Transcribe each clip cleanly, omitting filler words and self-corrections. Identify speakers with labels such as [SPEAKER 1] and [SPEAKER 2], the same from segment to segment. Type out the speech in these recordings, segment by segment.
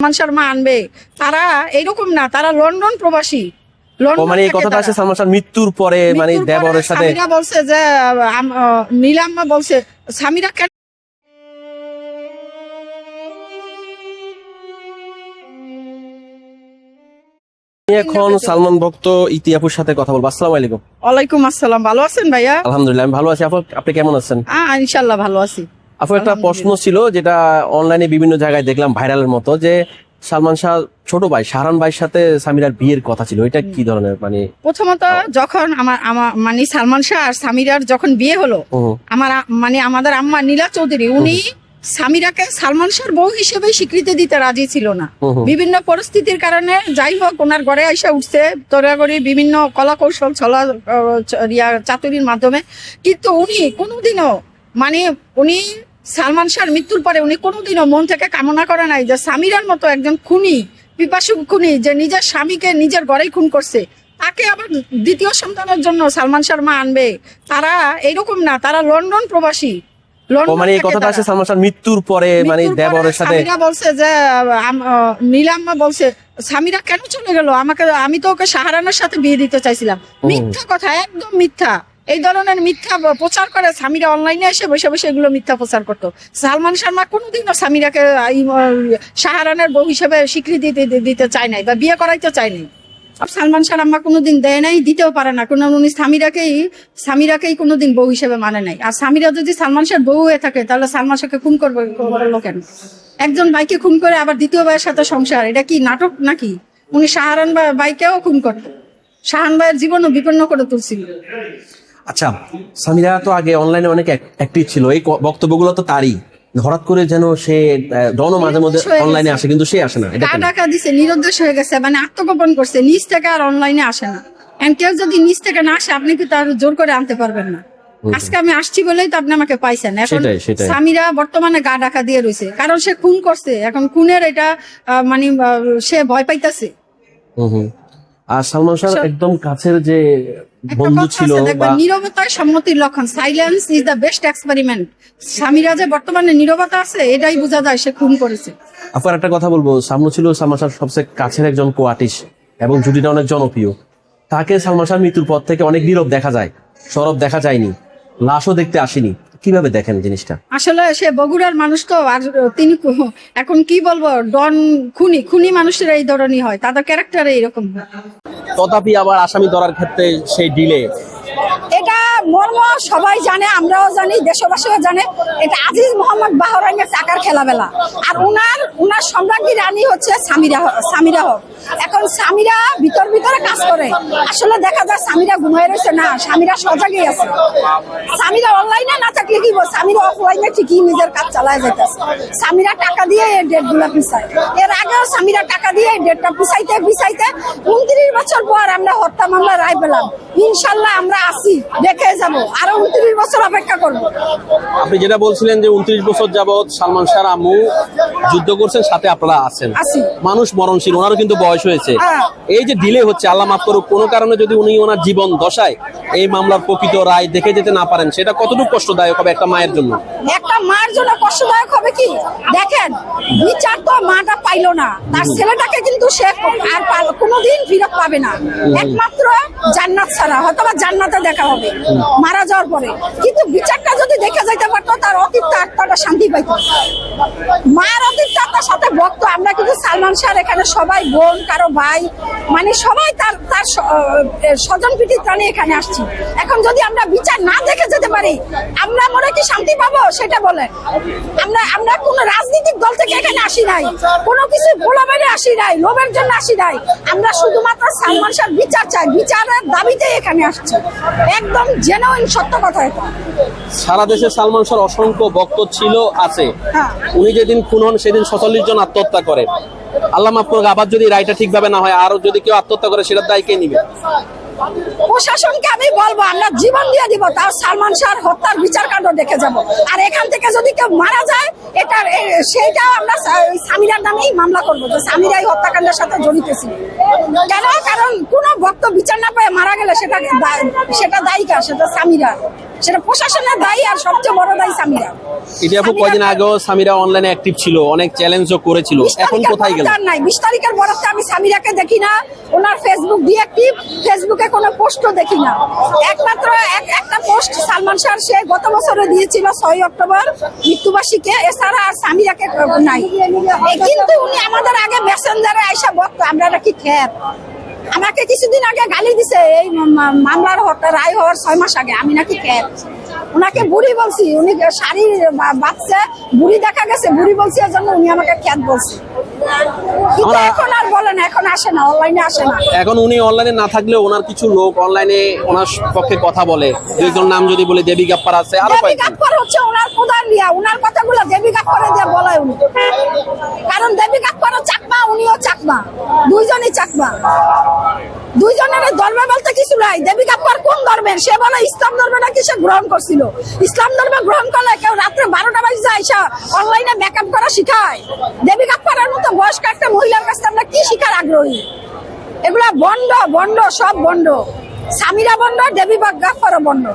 [SPEAKER 1] সালমান শর্মা আনবে, তারা এইরকম না, তারা লন্ডন প্রবাসী।
[SPEAKER 2] মানে এই কথাটা আসে সালমান শাহর মৃত্যুর পরে, মানে দেবরের সাথে
[SPEAKER 1] সামিরা বলছে যে নীলাম্মা বলছে সামিরা কেন
[SPEAKER 2] এখন সালমান ভক্ত ইতিহাপুর সাথে কথা বলবো। আসসালামু আলাইকুম।
[SPEAKER 1] ওয়ালাইকুম আসসালাম। ভালো আছেন ভাইয়া?
[SPEAKER 2] আলহামদুলিল্লাহ আমি ভালো আছি। আপনি কেমন আছেন?
[SPEAKER 1] ইনশাল্লাহ ভালো আছি।
[SPEAKER 2] আপু একটা প্রশ্ন ছিল যেটা অনলাইনে বিভিন্ন জায়গায় দেখলাম ভাইরালের মতো, যে সালমান শাহ ছোট ভাই শাহরান ভাইয়ের সাথে সামিরার বিয়ের কথা ছিল, এটা কি ধরনের? মানে
[SPEAKER 1] প্রথমত যখন আমার মানে সালমান শাহ আর সামিরার যখন বিয়ে হলো, আমাদের আম্মা নীলা চৌধুরী উনি সামিরাকে সালমান শাহর বউ হিসেবে স্বীকৃতি দিতে রাজি ছিল না। বিভিন্ন পরিস্থিতির কারণে যাই হোক ওনার ঘরে আইসা উঠছে তড়াগড়ি বিভিন্ন কলা কৌশল চাতুরির মাধ্যমে, কিন্তু উনি কোনোদিনও উনি সালমান শাহর মৃত্যুর পরে উনি কোনোদিনও মন থেকে কামনা করে নাই যে সামিরার মতো একজন খুনি, পিপাসু খুনি, যে নিজের স্বামীকে নিজের ঘরেই খুন করছে, তাকে আবার দ্বিতীয় সন্তানের জন্য সালমান শর্মা আনবে। তারা এইরকম না, তারা লন্ডন প্রবাসী।
[SPEAKER 2] মানে এই কথাটা আসে সালমান শাহর মৃত্যুর পরে, মানে দেবরের সাথে
[SPEAKER 1] সামিরা বলছে যে নীলাম্মা বলছে সামিরা কেন চলে গেল, আমি তো ওকে শাহরানের সাথে বিয়ে দিতে চাইছিলাম। মিথ্যা কথা, একদম মিথ্যা। এই ধরনের মিথ্যা প্রচার করে সামিরা অনলাইনে এসে বসে বসে এগুলো মিথ্যা প্রচার করতো। সালমান শর্মা কোনোদিনও সামিরাকে শাহরানের বউ হিসেবে স্বীকৃতি দিতে চায় নাই বা বিয়ে করাইতে চায় নাই। সালমান শাহ আম্মা কোনোদিন দেয় নাই, দিতেও পারে না। উনি সামিরাকেই কোনোদিন বউ হিসেবে মানে নাই। আর সামিরা যদি সালমান শাহর বউ হয়ে থাকে তাহলে সালমান শাহকে খুন করলো কেন? একজন ভাইকে খুন করে আবার দ্বিতীয় ভাইয়ের সাথে সংসার, এটা কি নাটক নাকি? উনি শাহরান ভাইকেও খুন করত, শাহান ভাইয়ের জীবনও বিপন্ন করে তুলছিল।
[SPEAKER 2] আচ্ছা, সামিরা তো আগে অনলাইনে অনেক অ্যাক্টিভ ছিল, এই বক্তব্যগুলো তো তারই। হঠাৎ করে যেন সে মাঝে মধ্যে অনলাইনে আসে, কিন্তু সে আসে না, এটা
[SPEAKER 1] টাকা দিছে, নিরুদ্দেশ হয়ে গেছে, মানে আত্মগোপন করছে, নিজ থেকে আর অনলাইনে আসে না। কেউ যদি নিজ থেকে না আসে আপনি কি তার জোর করে আনতে পারবেন না। আজকে আমি আসছি বলেই তো আপনি আমাকে পাইছেন। এখন সামিরা বর্তমানে গা ঢাকা দিয়ে রয়েছে, কারণ সে খুন করছে। এখন খুনের এটা সে ভয় পাইতেছে।
[SPEAKER 2] আর সালমান শাহ একদম কাছের যে বন্ধু ছিল,
[SPEAKER 1] নীরবতায় সম্মতির লক্ষণ। Silence is the best experiment. Samira যে বর্তমানে নীরবতা আছে এটাই বোঝা যায় সে খুন করেছে।
[SPEAKER 2] আপনার একটা কথা বলবো, সামনে ছিল সালমান শাহ সবচেয়ে কাছের একজন কো আর্টিস্ট এবং জুটিটা অনেক জনপ্রিয়। তাকে সালমান শাহ মৃত্যুর পর থেকে অনেক নীরব দেখা যায়, সরব দেখা যায়নি, লাশও দেখতে আসেনি। কিভাবে দেখেন জিনিসটা?
[SPEAKER 1] আসলে সে বগুড়ার মানুষ তো, আর তিনি এখন কি বলবো, ডন খুনি মানুষের এই ধরনই হয়, তাদের ক্যারেক্টারে এরকম হয়।
[SPEAKER 2] তথাপি আবার আসামি ধরার ক্ষেত্রে সেই ডিলে,
[SPEAKER 1] এটা মর্ম সবাই জানে, আমরাও জানি, দেশবাসীও জানে। এটা আজিজ মোহাম্মদ বাহরাইনের টাকার খেলাবেলা। আর উনার সম্রাজ্ঞী রানী হচ্ছে সামিরা হক। এখন সামিরা ভিতরে কাজ করে, আসলে দেখা যায় সামিরা ঘুমায় রয়েছে না, সামিরা সজাগই আছে। সামিরা অনলাইনে না থাকলে কি বল, সামিরা অফলাইনে ঠিকই নিজের কাজ চালায় যাইতেছে। সামিরা টাকা দিয়ে এই ডেট গুলা পিছায়। এর আগেও সামিরা টাকা দিয়ে এই ডেটটা পিছাইতে 29 বছর পর আমরা হত্যা মামলা রায় পেলাম। ইনশাল্লাহ আমরা আসি, দেখে যাব, আরো 29 বছর অপেক্ষা করবো।
[SPEAKER 2] আপনি যেটা বলছিলেন যে 29 বছর যাবৎ সালমান শাহর আম্মু যুদ্ধ করছেন, সাথে আপনারা আছেন। মানুষ মরণশীল, ওনারও কিন্তু বয়স হয়েছে। এই যে ডিলে হচ্ছে, আল্লাহ মাফ করুক, কোনো কারণে যদি উনি ওনার জীবন দশায় এই মামলার প্রকৃত রায় দেখে যেতে না পারেন, সেটা কতটুকু কষ্টদায়ক হবে একটা মায়ের জন্য?
[SPEAKER 1] একটা মায়ের জন্য কষ্টদায়ক হবে কি, দেখেন বিচার তো মাটা পাইলো না, তার ছেলেটাকে কিন্তু সে আর কোনোদিন ফিরত পাবে না, একমাত্র জান্নাত ছাড়া, হয়তো বা জান্নাতে দেখা হবে মারা যাওয়ার পরে। কিন্তু বিচারটা যদি দেখে যাইতে পারতো, তার অতীত আত্মাটা শান্তি পাইতো। মায়ের অতীত আত্মার সাথে ভক্ত আমরা, কিন্তু সালমান শাহ এখানে সবাই বোন, কারো ভাই, মানে সবাই তার স্বজন প্রীতি প্রাণী এখানে আসছি। এখন যদি আমরা বিচার না দেখে যেতে পারি, আমরা মনে কি শান্তি পাবো সেটা বলেন? আমরা কোন রাজনৈতিক দল থেকে এখানে আসি নাই, কোনো কিছু গোলাবারে আসি নাই, লোভের জন্য আসি নাই। আমরা শুধুমাত্র সালমান শাহর বিচার চাই, বিচারের দাবিতে এখানে আসছি। একদম জেনুইন সত্য কথা এটা।
[SPEAKER 2] সারা দেশে সালমান শাহর অসংখ্য ভক্ত ছিল, আছে। উনি যেদিন খুন হন সেদিন 46 জন আত্মহত্যা করে। আল্লাহ মাফ করুক, আবার যদি রায়টা ঠিকভাবে না হয়, আরো যদি কেউ আত্মহত্যা করে, সেটার দায় কে নিবে?
[SPEAKER 1] প্রশাসনকে আমি বলবো আমরা জীবন দিয়ে দিব, তার সালমান শাহর হত্যার বিচার কাণ্ড দেখে যাব। আর এখান থেকে যদি কেউ মারা যায়, সেইটাও আমরা সামিরার নামেই মামলা করবো, যে সামিরাই হত্যাকাণ্ডের সাথে জড়িত ছিল। কেন? কারণ কোন ভক্ত বিচার না পেয়ে মারা গেলে সেটা দায়িকা, সেটা সামিরা। সেটা প্রশাসনের দায়ী, আর সবচেয়ে বড় দায়ী সামিরা।
[SPEAKER 2] এটা আপু কয়দিন আগেও সামিরা অনলাইনে অ্যাক্টিভ ছিল, অনেক চ্যালেঞ্জও করেছিল,
[SPEAKER 1] 20
[SPEAKER 2] এখন
[SPEAKER 1] তারিখের
[SPEAKER 2] কোথায় গেল?
[SPEAKER 1] পরে আর নাই। 20 তারিখের পরে তো আমি সামিরাকে দেখি না, ওনার ফেসবুক ডিঅ্যাক্টিভ, ফেসবুকে কোনো পোস্টও দেখি না। একমাত্র একটা পোস্ট সালমান শাহ সে গত বছরে দিয়েছিল 6 অক্টোবর মৃত্যুবার্ষিকী, এছাড়া আর সামিরাকে নাই। কিন্তু উনি আমাদের আগে মেসেঞ্জারে আইসা বলতো আমরা নাকি খ্যাত। আমাকে কিছুদিন আগে গালি দিছে এই মামলার রায় হওয়ার 6 মাস আগে, আমি নাকি খ্যাত। ওনাকে বুড়ি বলছি, উনি শাড়ি বাঁচছে, বুড়ি দেখা গেছে, বুড়ি বলছি এর জন্য উনি আমাকে খ্যাত বলছে। কিন্তু এখন আর বলে না, এখন আসে না, অনলাইনে আসে না।
[SPEAKER 2] এখন উনি অনলাইনে না থাকলে ওনার কিছু লোক অনলাইনে ওনার পক্ষে কথা বলে, দুইজন নাম যদি বলে দেবী গাপ্পার আছে, আরো
[SPEAKER 1] দেবী
[SPEAKER 2] কয়েকজন।
[SPEAKER 1] গাপ্পার হচ্ছে ওনার প্রধান রিয়া, ওনার কথাগুলো দেবী গাপ্পারে দিয়ে বলে উনি, কারণ দেবী গাপ্পারও চাকমা, উনিও চাকমা, দুইজনই চাকমা। দুইজনের ধর্ম বলতে কিছু নাই। দেবী গাপ্পার কোন ধর্মের? সে বলে ইসলাম ধর্ম নাকি সে গ্রহণ করছিল। ইসলাম ধর্ম গ্রহণ করলে কেউ রাত্রে 12টা বাজে যায় অনলাইনে মেকআপ করা শিখায়। দেবী গাপ্পারের মতো বয়স্ক একটা মহিলার কাছে আমরা কি শিখার আগ্রহী? এগুলা বন্ড, বন্ড, সব বন্ড। সামিরা বন্ড, দেবী গাপ্পারও বন্ড।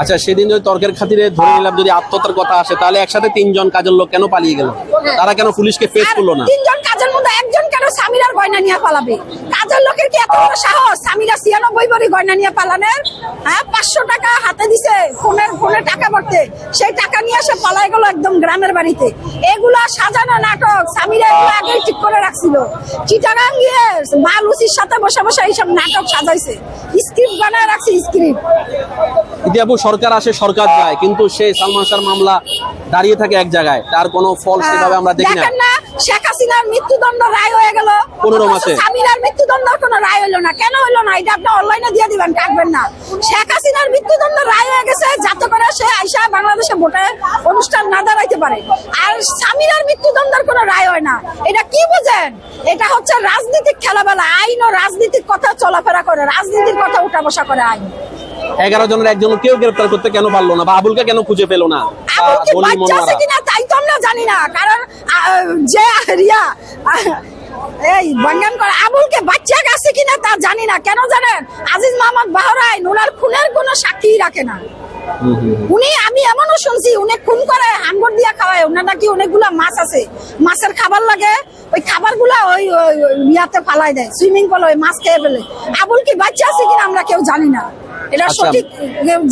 [SPEAKER 2] আচ্ছা, সেদিন যদি তর্কের খাতিরে ধরে নিলাম যদি আত্মহত্যার কথা আসে, তাহলে একসাথে 3 জন কাজের লোক কেন পালিয়ে গেল? তারা কেন পুলিশকে ফেস করলো না?
[SPEAKER 1] 3 জন কাজের মধ্যে একজন কেন সামিরার গয়না নিয়ে পালাবে? কাজের লোকের কি এত বড় সাহস সামিরা 96 ভরি গয়না নিয়ে পালানের? হ্যাঁ, 500 টাকা হাতে দিছে ফোনে টাকা ভরতে, সেই টাকা নিয়ে এসে পালাই গেল একদম গ্রামের বাড়িতে। এগুলা সাজানো নাটক। সামিরা এগুলো আগেই ঠিক করে রাখছিল। চিটাগাং গিয়ে মা লুচির সাথে বসে বসে এইসব নাটক সাজাইছে, স্ক্রিপ্ট বানায় রাখছে, স্ক্রিপ্ট।
[SPEAKER 2] ইতিহাবু সরকার আসে সরকার যায়, কিন্তু সেই সালমান শাহর মামলা দাঁড়িয়ে থাকে এক জায়গায়, তার কোনো ফল সেভাবে আমরা দেখি না।
[SPEAKER 1] দেখেন না, শেখ হাসিনার মৃত্যুদণ্ড রায় হয়ে গেল
[SPEAKER 2] 15 মাসে।
[SPEAKER 1] সামিরার মৃত্যুদণ্ড কোনো রায় হলো না। কেন হলো না? এটা আপনি অনলাইনে দিয়ে দিবেন, কাটবেন না। শেখ হাসিনার মৃত্যুদণ্ড রায় হয়ে গেছে যাতে করে সে আইসা বাংলাদেশে ভোটে অনুষ্ঠান না দাঁড়াইতে পারে। আর সামিরার মৃত্যুদণ্ডের কোনো রায় হয় না। এটা কি বুঝেন? এটা হচ্ছে রাজনীতিক খেলাবেলা। আইন ও রাজনীতির কথা চলাফেরা করে, রাজনীতির কথা উঠা বসা করে আইন।
[SPEAKER 2] 11 জনের একজন কেউ গ্রেফতার করতে কেন পারলো না, বা আবুলকে কেন খুঁজে পেলো না?
[SPEAKER 1] আবুল কি বাচ্চা আছে কিনা তাই তো আমরা জানি না, কারণ যে রিয়া এই বঙ্গান করে আবুলকে বাচ্চা আছে কিনা তা জানি না। কেন জানেন? আজিজ মোহাম্মদ বাহরাইন ওনার খুনের কোনো সাক্ষী রাখে না। উনি, আমি এমনও শুনছি উনি খুন করে হাঙ্গর দিয়া খাওয়ায়। ওনার নাকি অনেকগুলা মাছ আছে, মাছের খাবার লাগে, ওই খাবারগুলা ওই ইয়াতে ফালাই দেয়, সুইমিং পুলে ওই মাছ খেয়ে ফেলে। আবুল কি বাচ্চা আছে কিনা আমরা কেউ জানি না, এটা সঠিক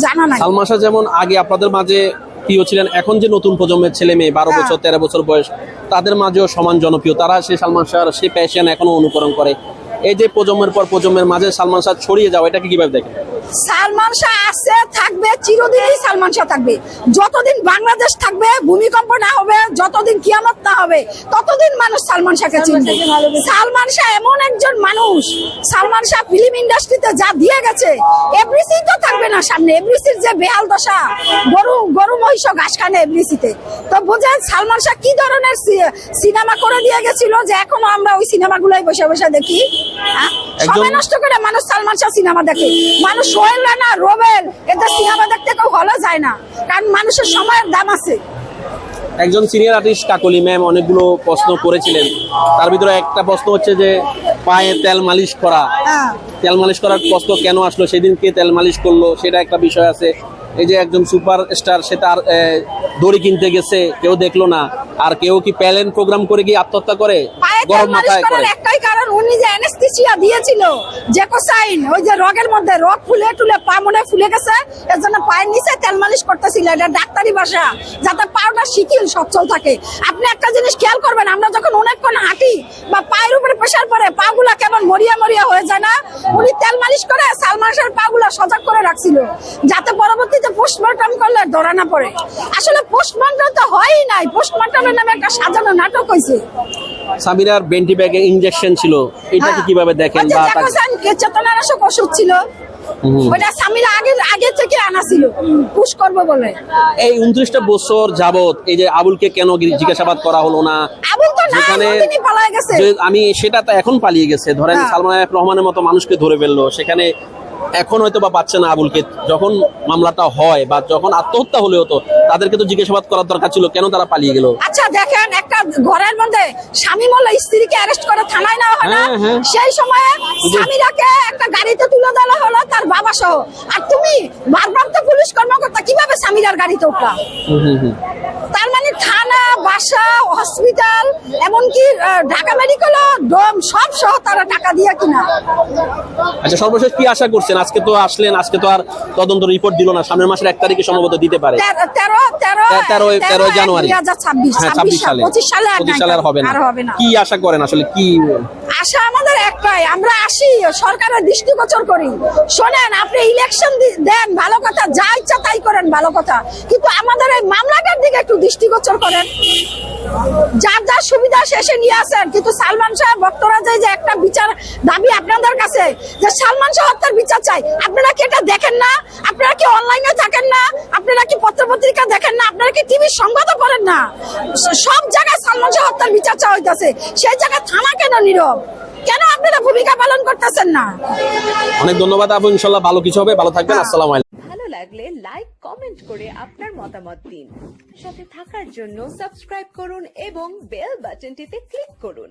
[SPEAKER 1] জানা নাই।
[SPEAKER 2] সালমান শাহ যেমন আগে আপনাদের মাঝে প্রিয় ছিলেন, এখন যে নতুন প্রজন্মের ছেলে মেয়ে 12 বছর 13 বছর বয়স, তাদের মাঝেও সমান জনপ্রিয়। তারা সেই সালমান শাহর সেই প্যাশন এখনো অনুকরণ করে। এই যে প্রজন্মের পর প্রজন্মের মাঝে সালমান শাহ ছড়িয়ে যাওয়া, এটাকে কিভাবে দেখেন?
[SPEAKER 1] সালমান শাহ আছে, থাকবে, চিরদিনই সালমান শাহ থাকবে। যতদিন বাংলাদেশ থাকবে, ভূমিকম্প না হবে, যতদিন কিয়ামত না হবে, ততদিন মানুষ সালমান শাহকে চিনবে। সালমান শাহ এমন একজন মানুষ, সালমান শাহ ফিল্ম ইন্ডাস্ট্রিতে যা দিয়ে গেছে, এভরিসি তো থাকবে না সামনে। এভরিসির যে বেহাল দশা, গরু মহিষ ঘাস খানে এভরিসিতে, তো বোঝেন সালমান শাহ কি ধরনের সিনেমা করে দিয়ে গেছিল যে এখনো আমরা ওই সিনেমাগুলাই বসে বসে দেখি। সময় নষ্ট করে মানুষ সালমান শাহ সিনেমা দেখে। মানুষ সোহেল রানা, রোবেল এদের সিনেমা দেখতে কেউ হলে যায় না, কারণ মানুষের সময়ের দাম আছে।
[SPEAKER 2] একজন সিনিয়র আর্টিস্ট কাকলি ম্যাম অনেকগুলো প্রশ্ন করেছিলেন, তার ভিতরে একটা প্রশ্ন হচ্ছে যে পায়ে তেল মালিশ করা, তেল মালিশ করার প্রশ্ন কেন আসলো, সেদিন কে তেল মালিশ করলো, সেটা একটা বিষয় আছে। এই যে একজন সুপার স্টার, সে তার দড়ি কিনতে গেছে, কেউ দেখলো না, আর কেউ কি প্যালেন প্রোগ্রাম করে গিয়ে আত্মহত্যা করে গরম মাথায় করে।
[SPEAKER 1] একটাই কারণ, উনি যে অ্যানেস্থেসিয়া দিয়েছিল, জেকোসাইন, ওই যে রগের মধ্যে রগ ফুলে টুলে পা মনে ফুলে গেছে, এর জন্য পায়ের নিচে তেল মালিশ করতেছিল। এটা ডাক্তারি ভাষা, যাতে পাটা শিথিল সচ্ছল থাকে। আপনি একটা জিনিস খেয়াল করবেন, আমরা যখন অনেকক্ষণ হাঁটি বা পায়ের উপরে প্রেসার পড়ে পাগুলা কেমন মরিয়া মরিয়া হয়ে যায় না, উনি তেল মালিশ করে সালমান শাহর পাগুলা সজাগ করে রাখছিল, যাতে পরবর্তীতে পোস্টমর্টম করলে ধরা না পড়ে। আসলে পোস্টমর্টম তো হয়ই নাই, পোস্টমর্টমের নামে একটা সাজানো নাটক হয়েছে।
[SPEAKER 2] সামিরার বেন্টি ব্যাগে ইনজেকশন ছিল, এটাকে কিভাবে দেখেন? বা
[SPEAKER 1] চেতনানাশক ওষুধ ছিল, ওটা সামিরা আগে থেকে আনা ছিল পুশ করবো বলে।
[SPEAKER 2] এই 29টা বছর যাবত এই যে আবুলকে কেন জিজ্ঞাসাবাদ করা হলো না?
[SPEAKER 1] আবুল তো
[SPEAKER 2] যেখানে
[SPEAKER 1] পালিয়ে গেছে,
[SPEAKER 2] আমি সেটা তো এখন পালিয়ে গেছে। ধরেন সালমান রহমানের মতো মানুষকে ধরে ফেললো, সেখানে এখন হয়তো বা পাচ্ছে না আবুলকে, যখন মামলাটা হয় বা যখন আত্মহত্যা হলে হতো তাদেরকে তো জিজ্ঞাসাবাদ করার দরকার ছিল, কেন তারা পালিয়ে গেল?
[SPEAKER 1] আচ্ছা দেখেন, একটা ঘরের মধ্যে স্বামী মরলে স্ত্রীকে অ্যারেস্ট করে থানায় নেওয়া হয় না?
[SPEAKER 2] হ্যাঁ, হ্যাঁ।
[SPEAKER 1] সেই সময়ে স্বামীরাকে একটা গাড়িতে তুলে দেওয়া হলো তার বাবা সহ। আর তুমি ভারপ্রাপ্ত পুলিশ কর্মকর্তা কিভাবে স্বামীরার গাড়িতে উঠলা? তার মানে থানা, বাসা, হসপিটাল, এমনকি ঢাকা মেডিকেল, ডোম সব সহ তারা টাকা দিয়ে কিনা।
[SPEAKER 2] আচ্ছা, সর্বশেষ কি আশা করছেন? আজকে তো আসলেন, আজকে তো আর তদন্ত রিপোর্ট দিল না, সামনের মাসের 1 তারিখে সম্ভবত দিতে পারে। 13 জানুয়ারি
[SPEAKER 1] 2026
[SPEAKER 2] হ্যাঁ, 26 সালে
[SPEAKER 1] 25 সালে
[SPEAKER 2] আর হবে না। কি আশা করেন আসলে? কি
[SPEAKER 1] আশা আমাদের একটাই, আমরা আসি সরকারের দৃষ্টিগোচর করি। শোনেন, আপনি ইলেকশন দেন ভালো কথা, যা ইচ্ছা তাই করেন ভালো কথা, কিন্তু আমাদের এই মামলাটার দিকে একটু দৃষ্টিগোচর করেন। যার যার সুবিধা শেষে নিয়ে আসেন, কিন্তু সালমান সাহেব বক্তরা যে একটা বিচার দাবি আপনাদের কাছে, যে সালমান শাহ হত্যার বিচার চাই, আপনারা কি এটা দেখেন না? আপনারা কি অনলাইনে থাকেন না? আপনারা কি পত্রপত্রিকা দেখেন না? আপনারা কি টিভির সংবাদও পড়েন না? সব জায়গায় সালমান শাহ হত্যার বিচার চাওয়া হইতাছে, সেই জায়গায় থানা কেন নীরব? কেন আপনারা ভূমিকা পালন করতেছেন না?
[SPEAKER 2] অনেক ধন্যবাদ আপু, ইনশাআল্লাহ ভালো কিছু হবে। ভালো থাকবেন। আসসালামু আলাইকুম।
[SPEAKER 3] ভালো লাগলে লাইক, কমেন্ট করে আপনার মতামত দিন। সাথে থাকার জন্য সাবস্ক্রাইব করুন এবং বেল বাটনটিতে ক্লিক করুন।